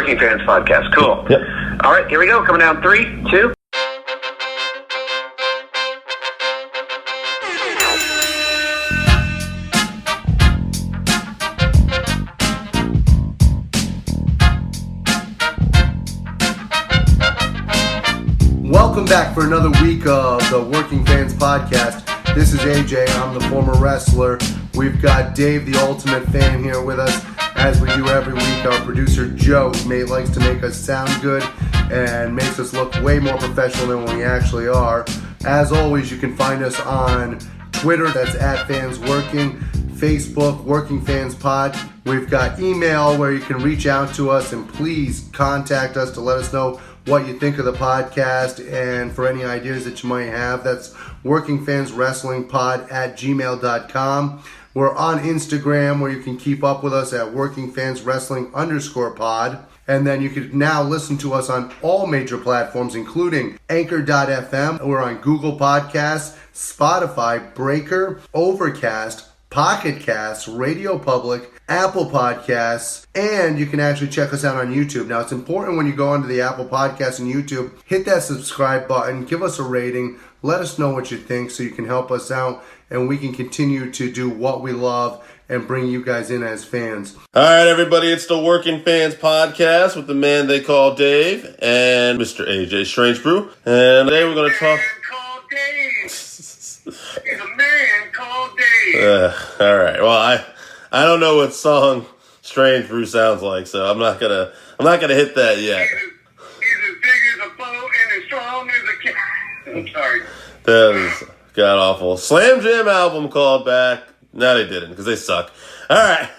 Working Fans Podcast. Cool. Yep. All right, here we go. Coming down 3, 2. Welcome back for another week of the Working Fans Podcast. This is AJ. I'm the former wrestler. We've got Dave, the ultimate fan, here with us. As we do every week, our producer Joe likes to make us sound good and makes us look way more professional than we actually are. As always, you can find us on Twitter, that's @FansWorking, Facebook, Working Fans Pod. We've got email where you can reach out to us and please contact us to let us know what you think of the podcast and for any ideas that you might have. That's workingfanswrestlingpod@gmail.com. We're on Instagram where you can keep up with us at workingfanswrestling_pod. And then you can now listen to us on all major platforms, including Anchor.fm. We're on Google Podcasts, Spotify, Breaker, Overcast, Pocket Casts, Radio Public, Apple Podcasts, and you can actually check us out on YouTube. Now, it's important when you go onto the Apple Podcasts and YouTube, hit that subscribe button, give us a rating, let us know what you think so you can help us out and we can continue to do what we love and bring you guys in as fans. All right, everybody, it's the Working Fans Podcast with the man they call Dave and Mr. AJ Strangebrew. And today we're going to talk... He's a man called Dave. All right. Well, I don't know what song Strange Brew sounds like, so I'm not gonna hit that yet. He's as big as a boat and as strong as a cat. I'm sorry. That was god awful. Slam Jam album called back. No, they didn't because they suck. All right.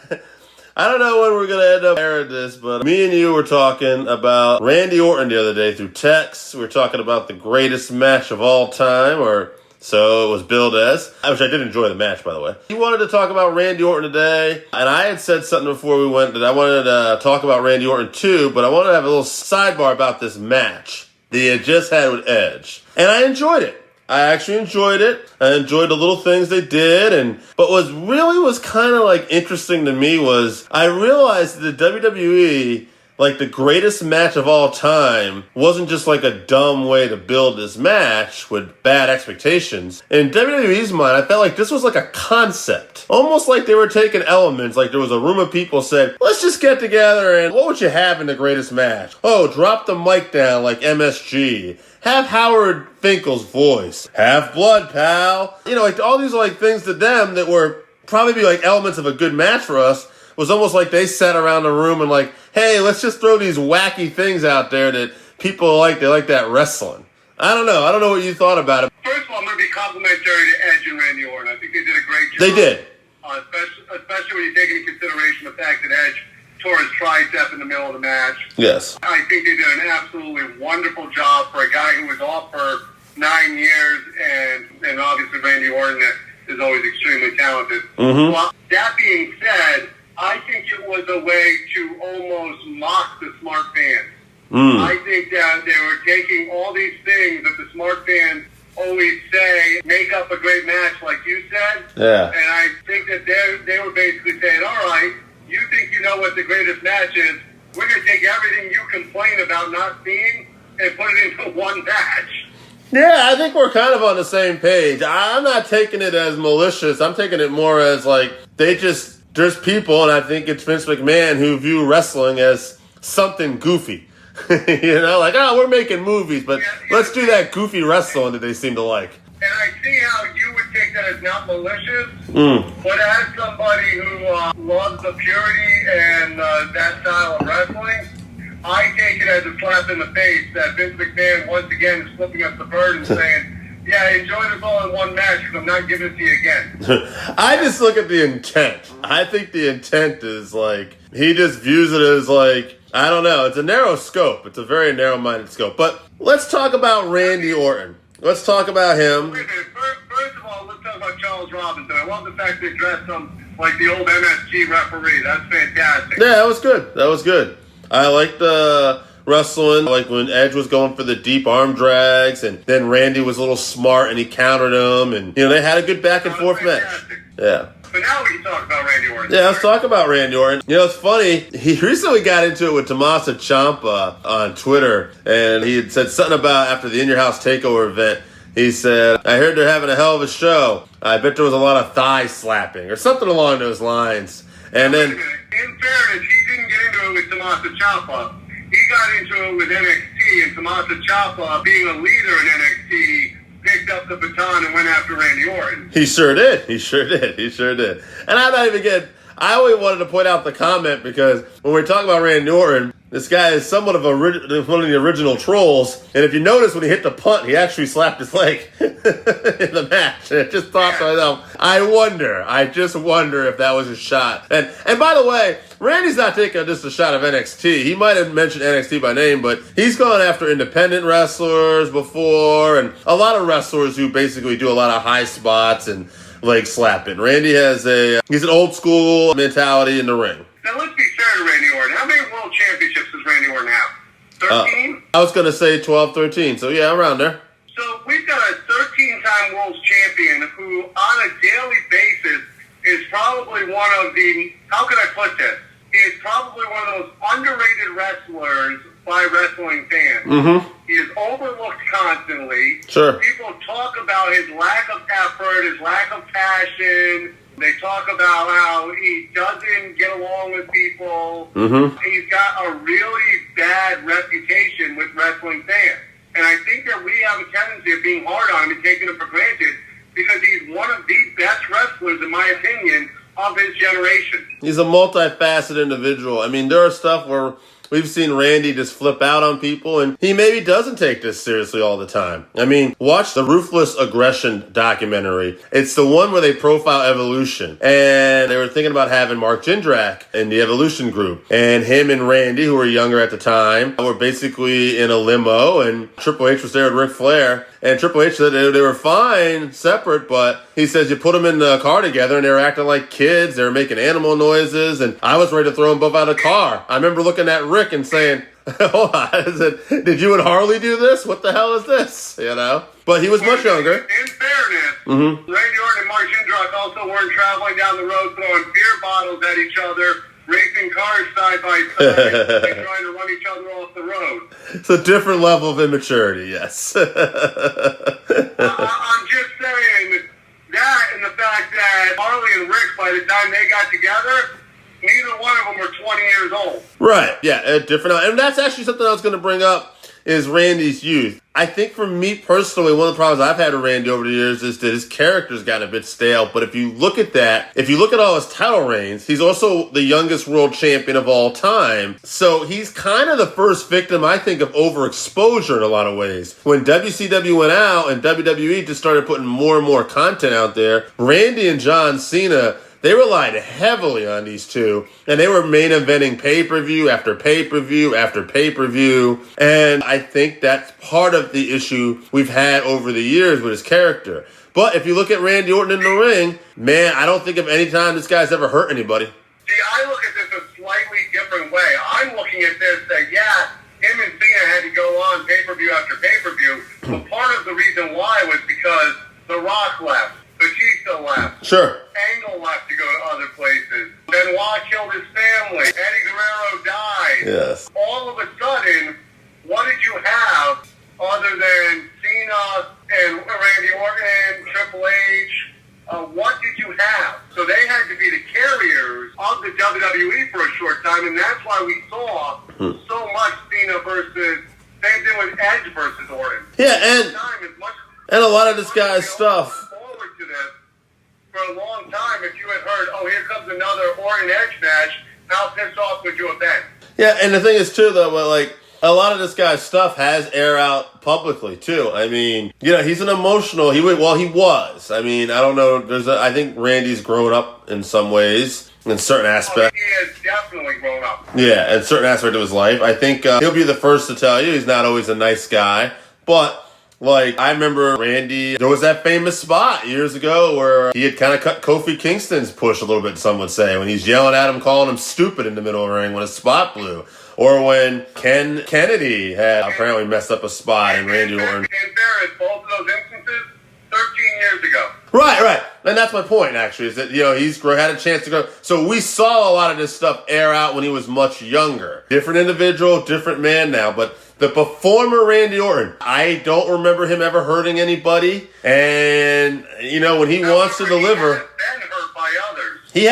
I don't know when we're gonna end up airing this, but me and you were talking about Randy Orton the other day through text. We were talking about the greatest match of all time, or so it was billed as, which I did enjoy the match, by the way. You wanted to talk about Randy Orton today, and I had said something before we went that I wanted to talk about Randy Orton too, but I wanted to have a little sidebar about this match that he had just had with Edge. And I enjoyed it. I actually enjoyed it. I enjoyed the little things they did, but what really was kind of like interesting to me was I realized that the WWE, like the greatest match of all time, wasn't just like a dumb way to build this match with bad expectations. In WWE's mind, I felt like this was like a concept. Almost like they were taking elements, like there was a room of people said, let's just get together and what would you have in the greatest match? Oh, drop the mic down like MSG. Have Howard Finkel's voice. Have blood, pal. You know, like all these like things to them that were probably like elements of a good match for us was almost like they sat around the room and like, hey, let's just throw these wacky things out there that people like. They like that wrestling. I don't know. I don't know what you thought about it. First of all, I'm going to be complimentary to Edge and Randy Orton. I think they did a great job. They did. Especially when you take into consideration the fact that Edge tore his tricep in the middle of the match. Yes. I think they did an absolutely wonderful job for a guy who was off for 9 years, and obviously Randy Orton is always extremely talented. Mm-hmm. Well, that being said, I think it was a way to almost mock the smart fans. I think that they were taking all these things that the smart fans always say make up a great match, like you said. Yeah. And I think that they were basically saying, all right, you think you know what the greatest match is. We're going to take everything you complain about not seeing and put it into one match. Yeah, I think we're kind of on the same page. I'm not taking it as malicious. I'm taking it more as like there's people, and I think it's Vince McMahon, who view wrestling as something goofy. You know, like, oh, we're making movies, but let's do that goofy wrestling that they seem to like. And I see how you would take that as not malicious, but as somebody who loves the purity and that style of wrestling, I take it as a slap in the face that Vince McMahon once again is flipping us the bird and saying, yeah, enjoy this all in one match because I'm not giving it to you again. I just look at the intent. I think the intent is like, he just views it as like, I don't know. It's a narrow scope. It's a very narrow-minded scope. But let's talk about Randy Orton. Let's talk about him. Wait a minute. First of all, let's talk about Charles Robinson. I love the fact they dressed him like the old MSG referee. That's fantastic. Yeah, that was good. That was good. I like the wrestling, like when Edge was going for the deep arm drags, and then Randy was a little smart and he countered him, and you know they had a good back and forth match. Yeah. But now we can talk about Randy Orton. Yeah, let's talk about Randy Orton. You know, it's funny. He recently got into it with Tommaso Ciampa on Twitter, and he had said something about after the In Your House Takeover event. He said, I heard they're having a hell of a show. I bet there was a lot of thigh slapping or something along those lines. And then, in fairness, he didn't get into it with Tommaso Ciampa. He got into it with NXT, and Tommaso Ciampa, being a leader in NXT, picked up the baton and went after Randy Orton. He sure did. And I'm not even getting... I only wanted to point out the comment because when we talk about Randy Orton, this guy is somewhat of one of the original trolls. And if you notice, when he hit the punt, he actually slapped his leg in the match. And I just thought to myself, I just wonder if that was a shot. And by the way, Randy's not taking just a shot of NXT. He might have mentioned NXT by name, but he's gone after independent wrestlers before and a lot of wrestlers who basically do a lot of high spots and leg slapping. Randy he's an old school mentality in the ring. Now let's be fair to Randy Orton. How many world championships does Randy Orton have? 13? I was going to say 12, 13. So yeah, around there. So we've got a 13-time world champion who on a daily basis is probably one of the, how can I put this? He is probably one of those underrated wrestlers by wrestling fans. Mm-hmm. He is overlooked constantly. Sure. People talk about his lack of effort, his lack of passion. They talk about how he doesn't get along with people. Mm-hmm. He's got a really bad reputation with wrestling fans. And I think that we have a tendency of being hard on him and taking him for granted because he's one of the best wrestlers, in my opinion, of his generation. He's a multifaceted individual. I mean, there are stuff where we've seen Randy just flip out on people, and he maybe doesn't take this seriously all the time. I mean, watch the Ruthless Aggression documentary. It's the one where they profile Evolution, and they were thinking about having Mark Jindrak in the Evolution group, and him and Randy, who were younger at the time, were basically in a limo, and Triple H was there with Ric Flair, and Triple H said they were fine, separate, but he says you put them in the car together, and they were acting like kids, they were making animal noises, and I was ready to throw them both out of the car. I remember looking at Rick and saying, hold on, I said, did you and Harley do this? What the hell is this? You know? But he was much younger. In fairness, Randy Orton and Mark Jindrak also weren't traveling down the road throwing beer bottles at each other, racing cars side by side, and trying to run each other off the road. It's a different level of immaturity, yes. I'm just saying that and the fact that Harley and Rick, by the time they got together, neither one of them were 20 years old. Right, yeah, different. And that's actually something I was going to bring up is Randy's youth. I think for me personally, one of the problems I've had with Randy over the years is that his character's gotten a bit stale. But if you look at that, if you look at all his title reigns, he's also the youngest world champion of all time. So he's kind of the first victim, I think, of overexposure in a lot of ways. When WCW went out and WWE just started putting more and more content out there, Randy and John Cena, they relied heavily on these two, and they were main eventing pay-per-view after pay-per-view after pay-per-view, and I think that's part of the issue we've had over the years with his character. But if you look at Randy Orton in the ring, man, I don't think of any time this guy's ever hurt anybody. See, I look at this a slightly different way. I'm looking at this that, yeah, him and Cena had to go on pay-per-view after pay-per-view, but part of the reason why was because The Rock left. Batista left. Sure. Angle left to go to other places. Benoit killed his family. Eddie Guerrero died. Yes. All of a sudden, what did you have other than Cena and Randy Orton, Triple H? What did you have? So they had to be the carriers of the WWE for a short time, and that's why we saw so much Cena versus, same thing with Edge versus Orton. Yeah, and a lot of this guy's stuff. To this for a long time. If you had heard, oh, here comes another Orton Edge match, how pissed off would you have been? Yeah, and the thing is too, though, like a lot of this guy's stuff has air out publicly too. I mean, you know, he's an emotional. He was. I mean, I don't know. I think Randy's grown up in some ways. In certain aspects. He has definitely grown up. Yeah, in certain aspect of his life. I think he'll be the first to tell you he's not always a nice guy, but. Like, I remember Randy, there was that famous spot years ago where he had kind of cut Kofi Kingston's push a little bit, some would say, when he's yelling at him, calling him stupid in the middle of the ring when a spot blew. Or when Ken Kennedy had apparently messed up a spot and Randy Orton. In fairness, both of those instances, 13 years ago. Right. And that's my point, actually, is that, he's had a chance to go. So we saw a lot of this stuff air out when he was much younger. Different individual, different man now. But the performer Randy Orton, I don't remember him ever hurting anybody. And, when he wants to deliver... He has been hurt by others. He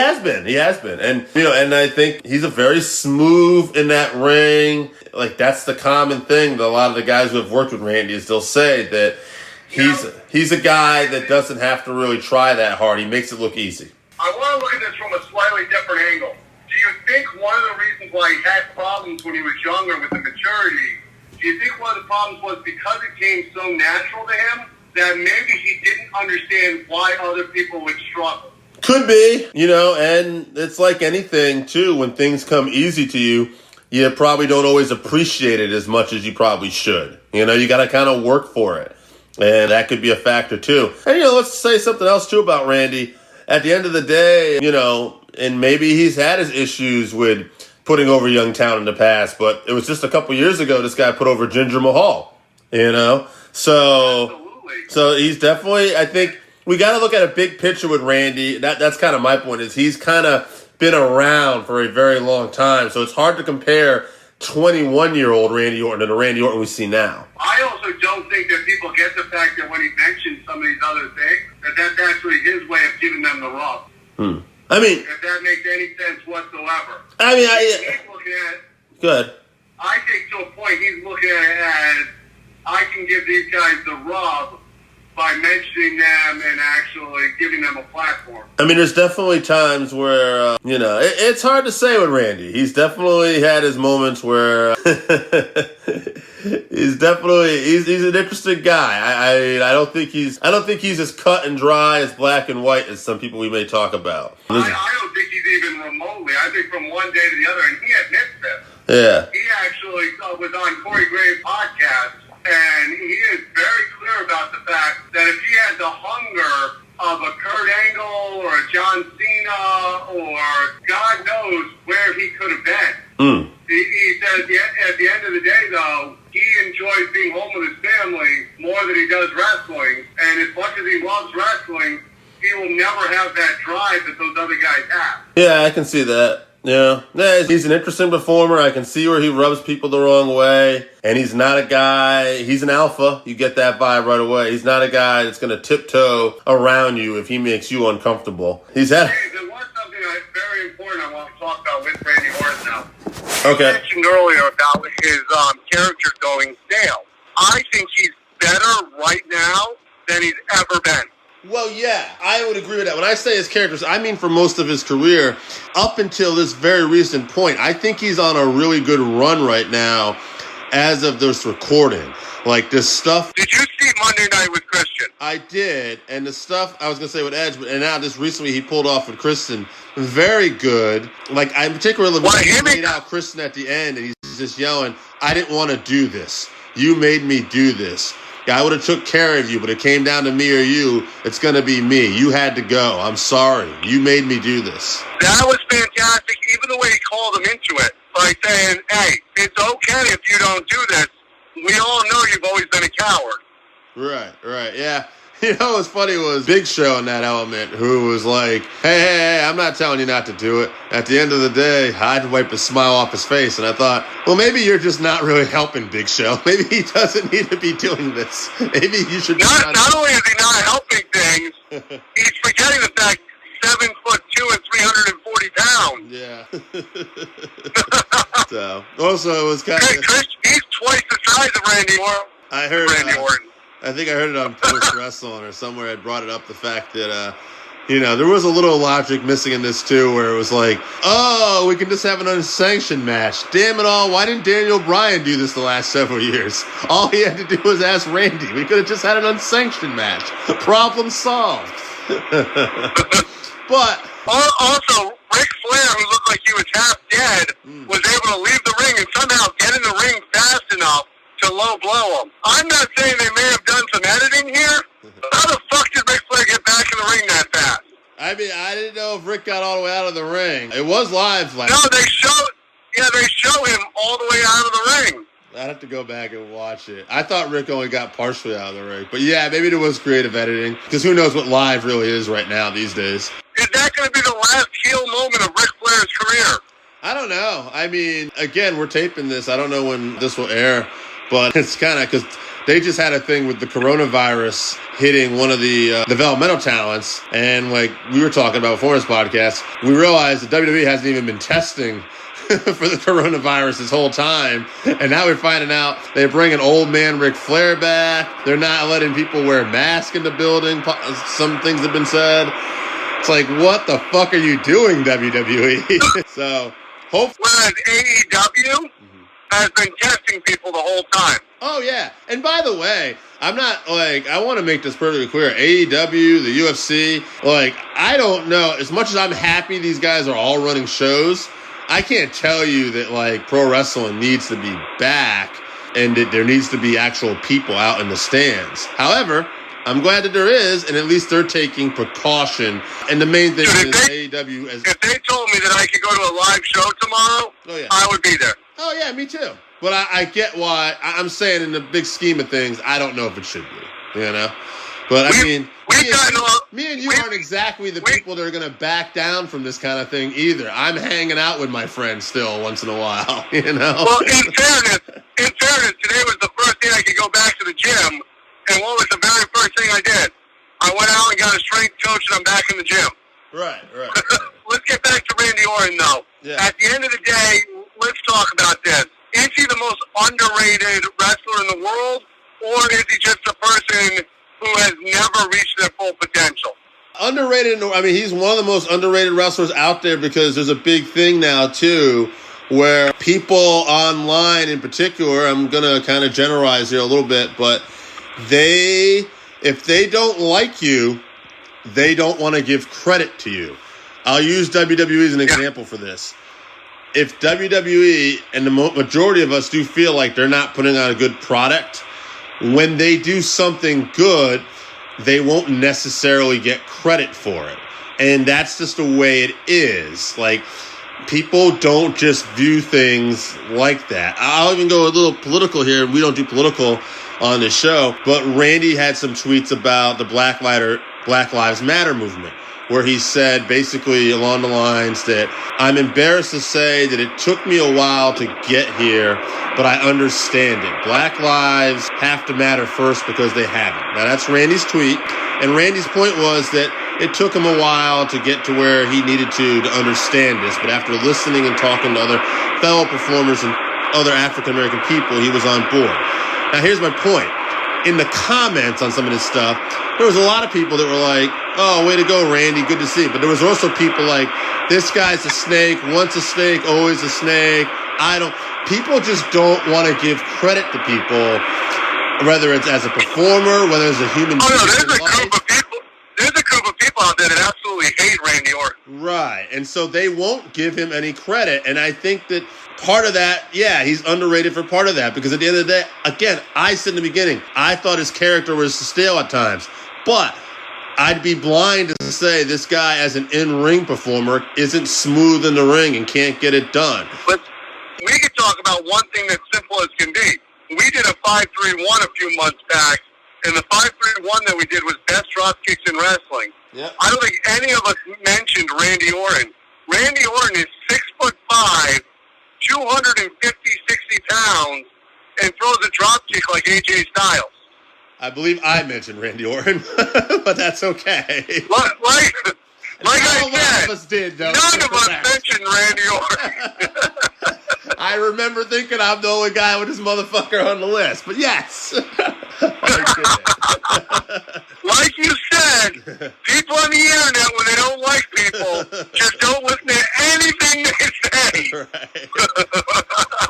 has been. And, and I think he's a very smooth in that ring. Like, that's the common thing that a lot of the guys who have worked with Randy is they'll say that he's a guy that doesn't have to really try that hard. He makes it look easy. I want to look at this from a slightly different angle. Do you think one of the reasons why he had problems when he was younger with the maturity, do you think one of the problems was because it came so natural to him that maybe he didn't understand why other people would struggle? Could be, and it's like anything, too. When things come easy to you, you probably don't always appreciate it as much as you probably should. You got to kind of work for it. And that could be a factor, too. And, let's say something else, too, about Randy. At the end of the day, and maybe he's had his issues with putting over young talent in the past, but it was just a couple years ago this guy put over Jinder Mahal, So, Absolutely. So he's definitely, I think, we got to look at a big picture with Randy. That's kind of my point, is he's kind of been around for a very long time. So it's hard to compare 21-year-old Randy Orton to the Randy Orton we see now. I also don't think that people get the fact that when he mentions some of these other things, that's actually his way of giving them the rub. I mean... If that makes any sense whatsoever. I mean, he's looking at... Good. I think to a point he's looking at it as, I can give these guys the rub by mentioning them and actually giving them a platform. I mean, there's definitely times where, it's hard to say with Randy. He's definitely had his moments where he's an interesting guy. I don't think he's as cut and dry, as black and white as some people we may talk about. I don't think he's even remotely. I think from one day to the other, and he admits this. Yeah. He actually was on Corey Graves' podcast, and he is very clear about the fact that if he had the hunger of a Kurt Angle or a John Cena or God knows where he could have been. He said at the end of the day, though, he enjoys being home with his family more than he does wrestling. And as much as he loves wrestling, he will never have that drive that those other guys have. Yeah, I can see that. Yeah, he's an interesting performer. I can see where he rubs people the wrong way. And he's not a guy, he's an alpha. You get that vibe right away. He's not a guy that's going to tiptoe around you if he makes you uncomfortable. Hey, there was something very important I want to talk about with Randy Orton now. Okay. You mentioned earlier about his character going stale. I think he's better right now than he's ever been. Well, yeah, I would agree with that. When I say his characters, I mean for most of his career, up until this very recent point. I think he's on a really good run right now as of this recording. Like, this stuff... Did you see Monday Night with Christian? I did, and the stuff, I was going to say with Edge, and now this recently he pulled off with Kristen, very good. Like, I particularly when he laid out Kristen at the end, and he's just yelling, I didn't want to do this. You made me do this. Yeah, I would have took care of you, but it came down to me or you. It's going to be me. You had to go. I'm sorry. You made me do this. That was fantastic, even the way he called him into it, by saying, hey, it's okay if you don't do this. We all know you've always been a coward. Right, yeah. What's funny was Big Show in that element, who was like, hey, I'm not telling you not to do it. At the end of the day, I had to wipe a smile off his face, and I thought, well, maybe you're just not really helping Big Show. Maybe he doesn't need to be doing this. Maybe you should be not only is he not helping things, he's forgetting the fact 7'2" and 340 pounds. Yeah. So, also, it was kind of... He's twice the size of Randy Orton. I heard... Randy Orton. I think I heard it on Post Wrestling or somewhere. I brought it up, the fact that, there was a little logic missing in this too, where it was like, oh, we can just have an unsanctioned match. Damn it all, why didn't Daniel Bryan do this the last several years? All he had to do was ask Randy. We could have just had an unsanctioned match. Problem solved. But... Also, Ric Flair, who looked like he was half dead, was able to leave the ring and somehow get in the ring fast enough to low blow him. I'm not saying they may have done some editing here. How the fuck did Ric Flair get back in the ring that fast? I mean, I didn't know if Rick got all the way out of the ring. It was live last No, they show him all the way out of the ring. I'd have to go back and watch it. I thought Rick only got partially out of the ring. But yeah, maybe there was creative editing. Because who knows what live really is right now these days. Is that going to be the last heel moment of Ric Flair's career? I don't know. I mean, again, we're taping this. I don't know when this will air. But it's kind of because they just had a thing with the coronavirus hitting one of the developmental talents. And like we were talking about before this podcast, we realized that WWE hasn't even been testing for the coronavirus this whole time. And now we're finding out they're bringing old man Ric Flair back. They're not letting people wear masks in the building. Some things have been said. It's like, what the fuck are you doing, WWE? So, hopefully. Whereas AEW has been testing people the whole time. Oh, yeah. And by the way, I'm not, like, I want to make this perfectly clear. AEW, the UFC, like, I don't know. As much as I'm happy these guys are all running shows, I can't tell you that, like, pro wrestling needs to be back and that there needs to be actual people out in the stands. However, I'm glad that there is, and at least they're taking precaution. And the main thing is AEW. If they told me that I could go to a live show tomorrow, I would be there. Oh, yeah, me too. But I get why. I'm saying in the big scheme of things, I don't know if it should be, you know? But, I mean, me and you aren't exactly the people that are going to back down from this kind of thing either. I'm hanging out with my friends still once in a while, you know? Well, in fairness, today was the first day I could go back to the gym. And what was the very first thing I did? I went out and got a strength coach, and I'm back in the gym. Right. Let's get back to Randy Orton, though. Yeah. At the end of the day, let's talk about this. Is he the most underrated wrestler in the world, or is he just a person who has never reached their full potential? Underrated, I mean, he's one of the most underrated wrestlers out there because there's a big thing now, too, where people online in particular, I'm going to kind of generalize here a little bit, but if they don't like you, they don't want to give credit to you. I'll use WWE as an example for this. If WWE and the majority of us do feel like they're not putting out a good product, when they do something good, they won't necessarily get credit for it. And that's just the way it is. Like, people don't just view things like that. I'll even go a little political here. We don't do political on this show, but Randy had some tweets about the Black Lives Matter movement, where he said basically along the lines that I'm embarrassed to say that it took me a while to get here, but I understand it. Black lives have to matter first because they haven't. Now that's Randy's tweet, and Randy's point was that it took him a while to get to where he needed to understand this, but after listening and talking to other fellow performers and other African-American people, he was on board. Now, here's my point. In the comments on some of this stuff, there was a lot of people that were like, oh, way to go, Randy, good to see. But there was also people like, this guy's a snake, once a snake, always a snake. People just don't want to give credit to people, whether it's as a performer, whether it's a human being. There's a group of people out there that absolutely hate Randy Orton. Right, and so they won't give him any credit. And I think that part of that, yeah, he's underrated for part of that, because at the end of the day, again, I said in the beginning, I thought his character was stale at times, but I'd be blind to say this guy as an in-ring performer isn't smooth in the ring and can't get it done. But we could talk about one thing that's simple as can be. We did a 5-3-1 a few months back, and the 5-3-1 that we did was best drop kicks in wrestling. Yep. I don't think any of us mentioned Randy Orton. Randy Orton is 6'5", 250, 60 pounds, and throws a drop kick like AJ Styles. I believe I mentioned Randy Orton, but that's okay. Like I said, none of us did, though. None of us mentioned Randy Orton. I remember thinking I'm the only guy with this motherfucker on the list, but yes. Like you said, people on the internet, when they don't like people, just don't listen to anything they say. Right.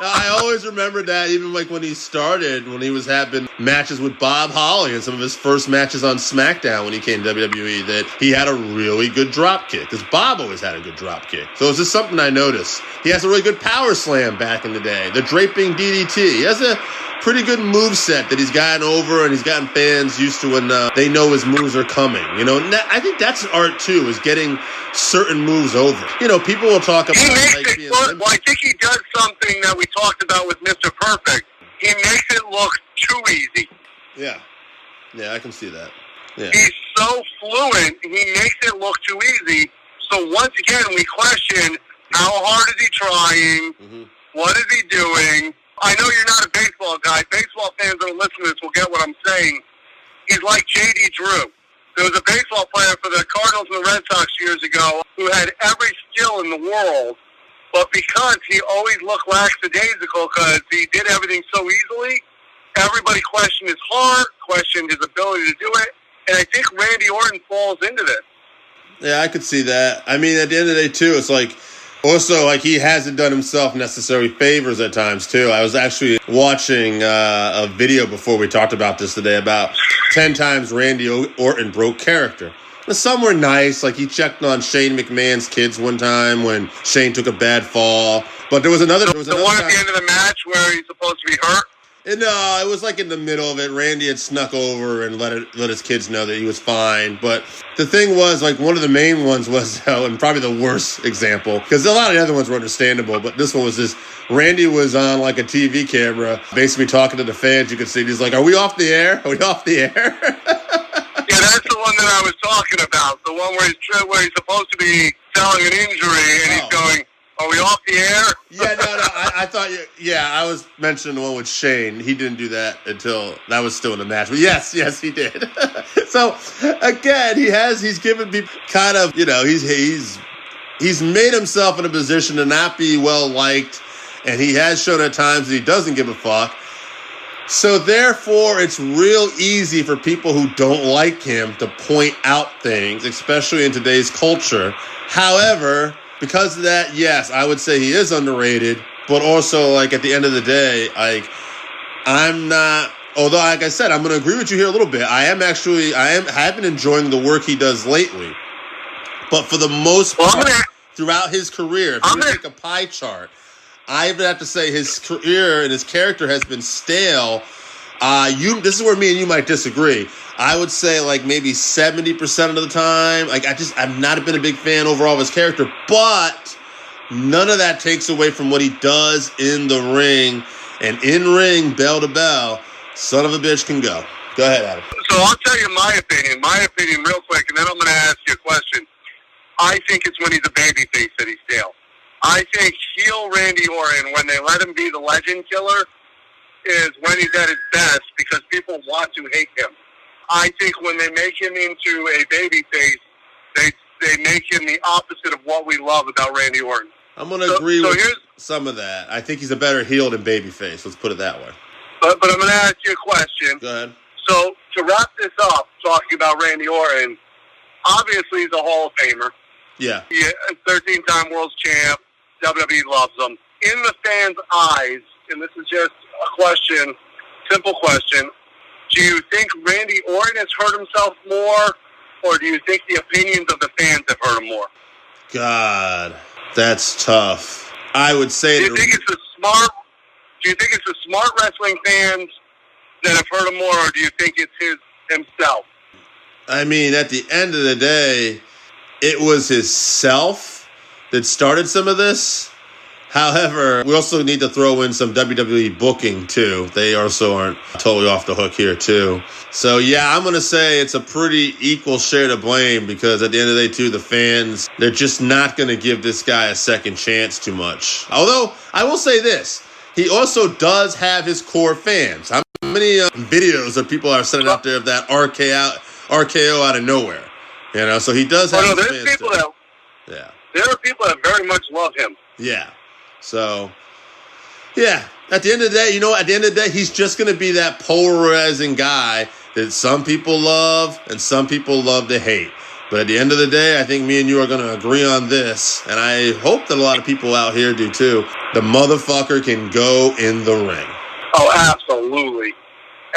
Now, I always remember that, even like when he started, when he was having matches with Bob Holly and some of his first matches on SmackDown when he came to WWE, that he had a really good drop kick, because Bob always had a good drop kick. So it's just something I noticed. He has a really good power slam back in the day, the draping DDT. He has a pretty good moveset that he's gotten over, and he's gotten fans used to when they know his moves are coming. You know, and I think that's an art too, is getting certain moves over. You know, people will talk about I think he does something that we talked about with Mr. Perfect. he makes it look too easy. Yeah. Yeah, I can see that. Yeah. He's so fluent, he makes it look too easy. So once again, we question, how hard is he trying? Mm-hmm. What is he doing? I know you're not a baseball guy. Baseball fans that are listening to this will get what I'm saying. He's like J.D. Drew. There was a baseball player for the Cardinals and the Red Sox years ago who had every skill in the world, but because he always looked lackadaisical because he did everything so easily, everybody questioned his heart, questioned his ability to do it, and I think Randy Orton falls into this. Yeah, I could see that. I mean, at the end of the day, too, it's like, also, like, he hasn't done himself necessary favors at times, too. I was actually watching a video before we talked about this today about 10 times Randy Orton broke character. Some were nice, like he checked on Shane McMahon's kids one time when Shane took a bad fall. But there was another one at the end of the match where he's supposed to be hurt? No, it was like in the middle of it. Randy had snuck over and let his kids know that he was fine. But the thing was, like, one of the main ones was, and probably the worst example, because a lot of the other ones were understandable, but this one was this. Randy was on, like, a TV camera, basically talking to the fans. You could see, he's like, are we off the air? Are we off the air? Yeah, that's the one that I was talking about. The one where he's supposed to be selling an injury, and he's going, are we off the air? Yeah, no, I thought I was mentioning the one with Shane. He didn't do that until that was still in the match. But yes, he did. So again, he's given people kind of, he's made himself in a position to not be well liked, and he has shown at times that he doesn't give a fuck. So therefore, it's real easy for people who don't like him to point out things, especially in today's culture. However, because of that, yes, I would say he is underrated, but also, like, at the end of the day, like, I'm not, although, like I said, I'm going to agree with you here a little bit. I have been enjoying the work he does lately, but for the most part, throughout his career, if you take a pie chart, I would have to say his career and his character has been stale. This is where me and you might disagree. I would say, like, maybe 70% of the time. Like, I've not been a big fan overall of his character, but none of that takes away from what he does in the ring. And in ring, bell to bell, son of a bitch can go. Go ahead, Adam. So I'll tell you my opinion real quick, and then I'm going to ask you a question. I think it's when he's a babyface that he's stale. I think heel Randy Orton, when they let him be the legend killer, is when he's at his best because people want to hate him. I think when they make him into a babyface, they make him the opposite of what we love about Randy Orton. I'm going to agree with some of that. I think he's a better heel than babyface. Let's put it that way. But I'm going to ask you a question. Go ahead. So to wrap this up, talking about Randy Orton, obviously he's a Hall of Famer. Yeah. He's a 13-time world champ. WWE loves him. In the fans' eyes, and this is just a question, simple question, do you think Randy Orton has hurt himself more, or do you think the opinions of the fans have hurt him more? God, that's tough. I would say. Do you think it's the smart wrestling fans that have hurt him more, or do you think it's himself? I mean, at the end of the day, it was his self that started some of this. However, we also need to throw in some WWE booking, too. They also aren't totally off the hook here, too. So, yeah, I'm going to say it's a pretty equal share to blame because at the end of the day, too, the fans, they're just not going to give this guy a second chance too much. Although, I will say this. He also does have his core fans. How many videos of people are sending out there of that RKO out of nowhere? You know, so he does have his fans, people too. There are people that very much love him. Yeah. So, yeah, at the end of the day, he's just going to be that polarizing guy that some people love and some people love to hate. But at the end of the day, I think me and you are going to agree on this, and I hope that a lot of people out here do too. The motherfucker can go in the ring. Oh, absolutely.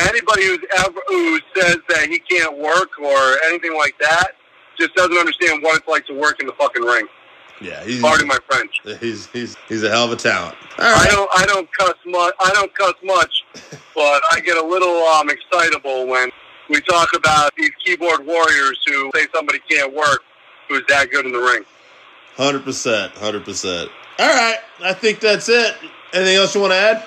Anybody who says that he can't work or anything like that just doesn't understand what it's like to work in the fucking ring. Yeah, pardon my French. He's a hell of a talent. All right. I don't cuss much, but I get a little excitable when we talk about these keyboard warriors who say somebody can't work who's that good in the ring. 100%. All right, I think that's it. Anything else you want to add?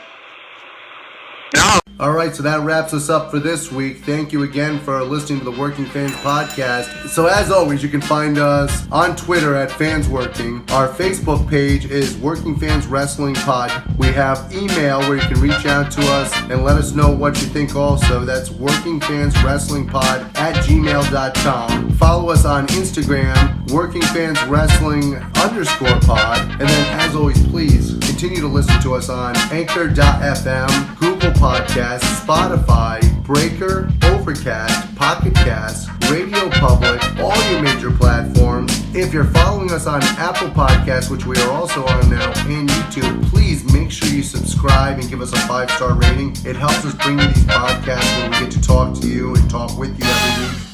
All right, so that wraps us up for this week. Thank you again for listening to the Working Fans Podcast. So as always, you can find us on Twitter at FansWorking. Our Facebook page is Working Fans Wrestling Pod. We have email where you can reach out to us and let us know what you think also. That's workingfanswrestlingpod@gmail.com. Follow us on Instagram, workingfanswrestling_pod. And then as always, please continue to listen to us on Anchor.fm, Google Podcasts, Spotify, Breaker, Overcast, Pocket Cast, Radio Public, all your major platforms. If you're following us on Apple Podcasts, which we are also on now, and YouTube, please make sure you subscribe and give us a 5-star rating. It helps us bring you these podcasts where we get to talk to you and talk with you every week.